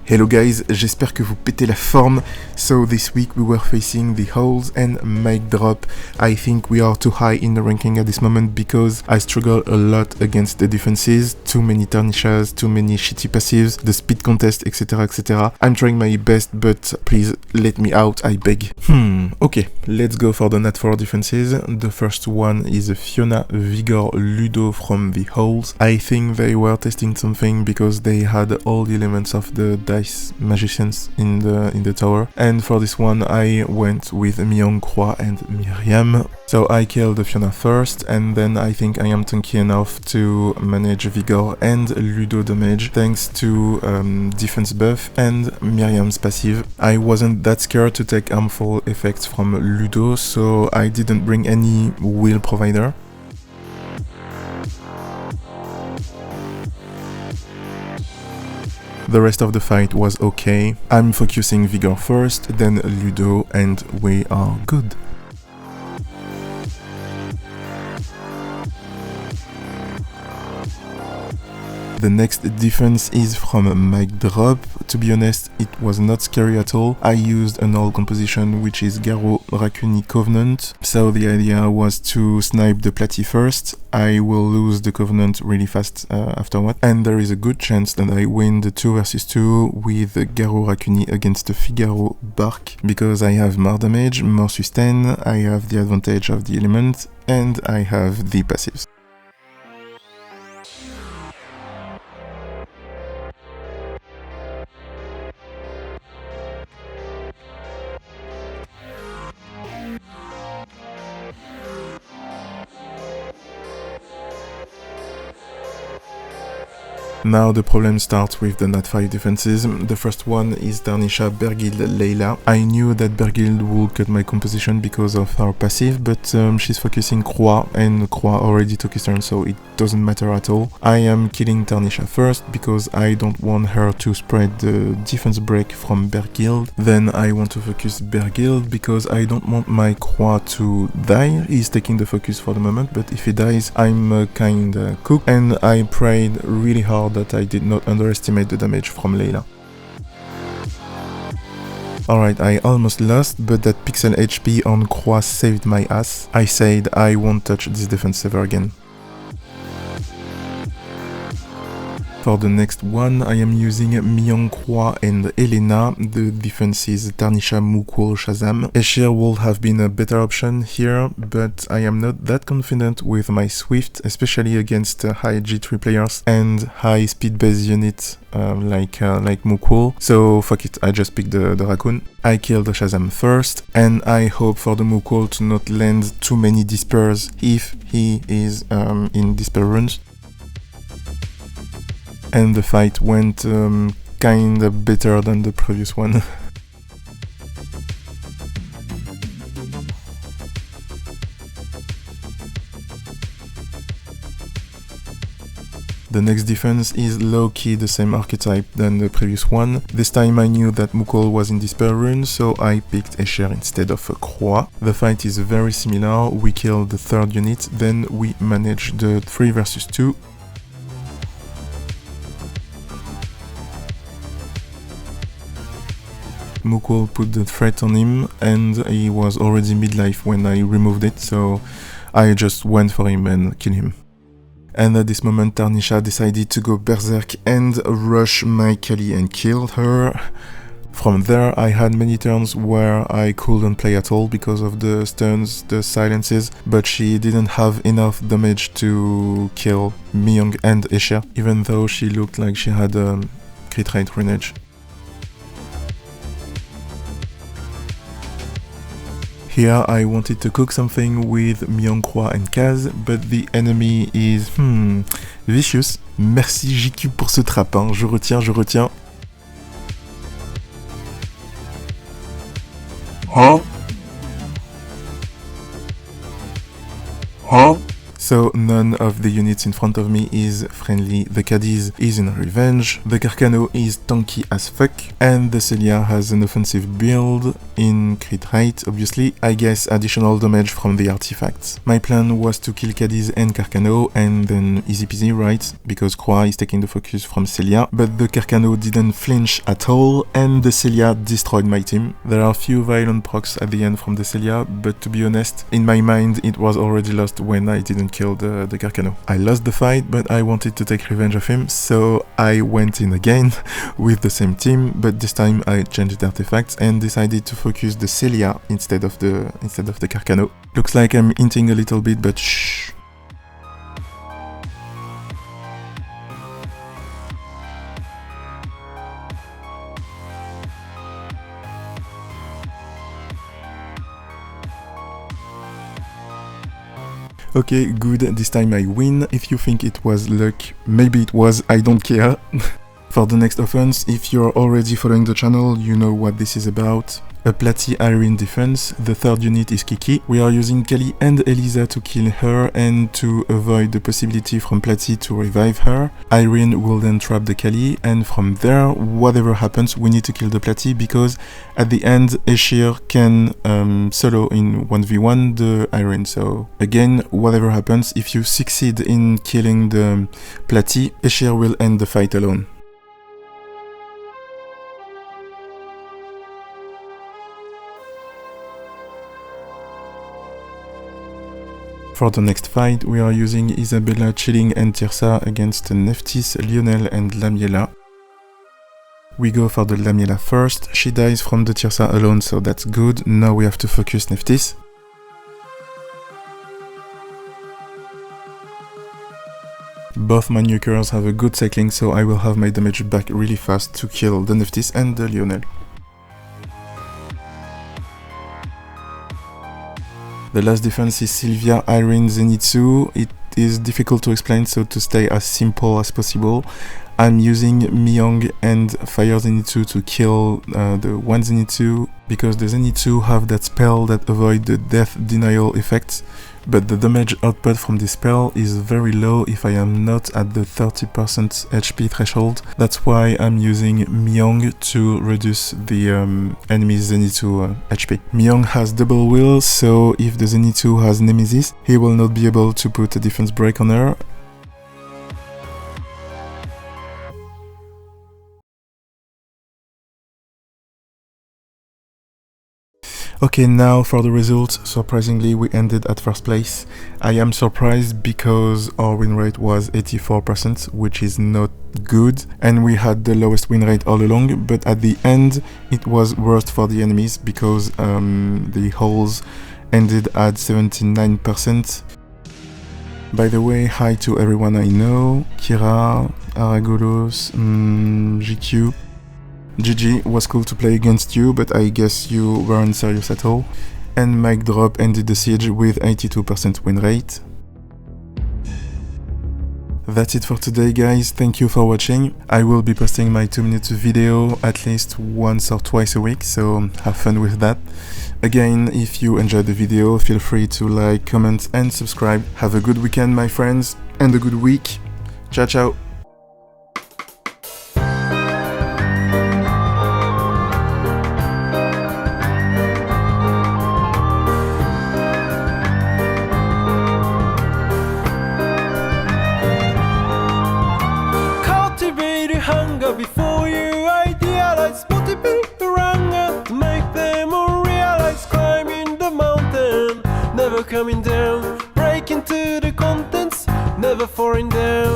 Hello guys, j'espère que vous pétez la forme. So this week we were facing the Holes and Mic Drop. I think we are too high in the ranking at this moment because I struggle a lot against the defenses, too many tarnishes, too many shitty passives, the speed contest, etc, etc. I'm trying my best, but please let me out, I beg. Okay, let's go for the Nat 4 defenses. The first one is Fiona, Vigor, Ludo from the Holes. I think they were testing something because they had all the elements of the Dice Magicians in the tower. And for this one I went with Myung, Croix and Miriam. So I killed Fiona first, and then I think I am tanky enough to manage Vigor and Ludo damage thanks to defense buff and Miriam's passive. I wasn't that scared to take harmful effects from Ludo, so I didn't bring any wheel provider. The rest of the fight was okay. I'm focusing Vigor first, then Ludo, and we are good. The next defense is from Mic Drop. To be honest, it was not scary at all. I used an old composition which is Garou Racuni Covenant. So the idea was to snipe the Platy first. I will lose the Covenant really fast afterward. And there is a good chance that I win the 2 vs 2 with Garou Racuni against the Figaro Bark. Because I have more damage, more sustain, I have the advantage of the element, and I have the passives. Now the problem starts with the Nat 5 defenses. The first one is Tarnisha, Bergild, Layla. I knew that Bergild would cut my composition because of her passive, but she's focusing Croix, and Croix already took his turn, so it doesn't matter at all. I am killing Tarnisha first because I don't want her to spread the defense break from Bergild. Then I want to focus Bergild because I don't want my Croix to die. He's taking the focus for the moment, but if he dies, I'm kinda cooked, and I prayed really hard that I did not underestimate the damage from Layla. Alright, I almost lost, but that pixel HP on Croix saved my ass. I said I won't touch this defense ever again. For the next one, I am using Myung, Croix and Elena. The defense is Tarnisha, Mukwol, Shazam. Escher would have been a better option here, but I am not that confident with my Swift, especially against high G3 players and high speed base units like Mukwol. So fuck it, I just picked the Raccoon. I killed Shazam first, and I hope for the Mukwol to not land too many Despairs if he is in Despair runes. And the fight went kinda better than the previous one. The next defense is low-key the same archetype than the previous one. This time I knew that Mukwol was in Despair rune, so I picked Escher instead of Croix. The fight is very similar. We killed the third unit, then we managed the 3 vs 2. Mukwol put the threat on him, and he was already midlife when I removed it, so I just went for him and killed him. And at this moment Tarnisha decided to go berserk and rush my Kali and killed her. From there I had many turns where I couldn't play at all because of the stuns, the silences, but she didn't have enough damage to kill Myung and Escher, even though she looked like she had a crit rate renage. Here I wanted to cook something with Myung, Croix and Kaz, but the enemy is vicious. Merci JQ pour ce trap, hein. Je retiens. Huh? So none of the units in front of me is friendly. The Cadiz is in revenge, the Carcano is tanky as fuck, and the Celia has an offensive build in crit rate, obviously, I guess additional damage from the artifacts. My plan was to kill Cadiz and Carcano, and then easy peasy, right? Because Croix is taking the focus from Celia, but the Carcano didn't flinch at all, and the Celia destroyed my team. There are few violent procs at the end from the Celia, but to be honest, in my mind it was already lost when I didn't kill the Carcano. I lost the fight, but I wanted to take revenge of him, so I went in again with the same team, but this time I changed the artifacts and decided to focus the Celia instead of the Carcano. Looks like I'm hinting a little bit, but shh. Okay, good, this time I win. If you think it was luck, maybe it was, I don't care. For the next offense, if you're already following the channel, you know what this is about. A Platy Irene defense, the third unit is Kiki. We are using Kali and Elisa to kill her and to avoid the possibility from Platy to revive her. Irene will then trap the Kali, and from there, whatever happens, we need to kill the Platy because at the end, Eshir can solo in 1v1 the Irene. So again, whatever happens, if you succeed in killing the Platy, Eshir will end the fight alone. For the next fight, we are using Isabella, Chilling and Tirsa against Nephthys, Lionel and Lamiela. We go for the Lamiela first. She dies from the Tirsa alone, so that's good. Now we have to focus Nephthys. Both my nukers have a good cycling, so I will have my damage back really fast to kill the Nephthys and the Lionel. The last defense is Sylvia, Irene, Zenitsu. It is difficult to explain, so to stay as simple as possible, I'm using Myung and Fire Zenitsu to kill the one Zenitsu, because the Zenitsu have that spell that avoid the death denial effects, but the damage output from this spell is very low if I am not at the 30% HP threshold. That's why I'm using Myung to reduce the enemy Zenitsu HP. Myung has double will, so if the Zenitsu has Nemesis, he will not be able to put a defense break on her. Okay, now for the results. Surprisingly, we ended at first place. I am surprised because our win rate was 84%, which is not good, and we had the lowest win rate all along, but at the end it was worst for the enemies because the holes ended at 79%. By the way, hi to everyone I know, Kira, Aragolos, GQ. GG, was cool to play against you, but I guess you weren't serious at all. And Mic Drop ended the siege with 82% win rate. That's it for today, guys. Thank you for watching. I will be posting my 2-minute video at least once or twice a week, so have fun with that. Again, if you enjoyed the video, feel free to like, comment and subscribe. Have a good weekend, my friends, and a good week. Ciao, ciao. Before you idealize, motivate the wrong to make them all realize. Climbing the mountain, never coming down, breaking to the contents, never falling down.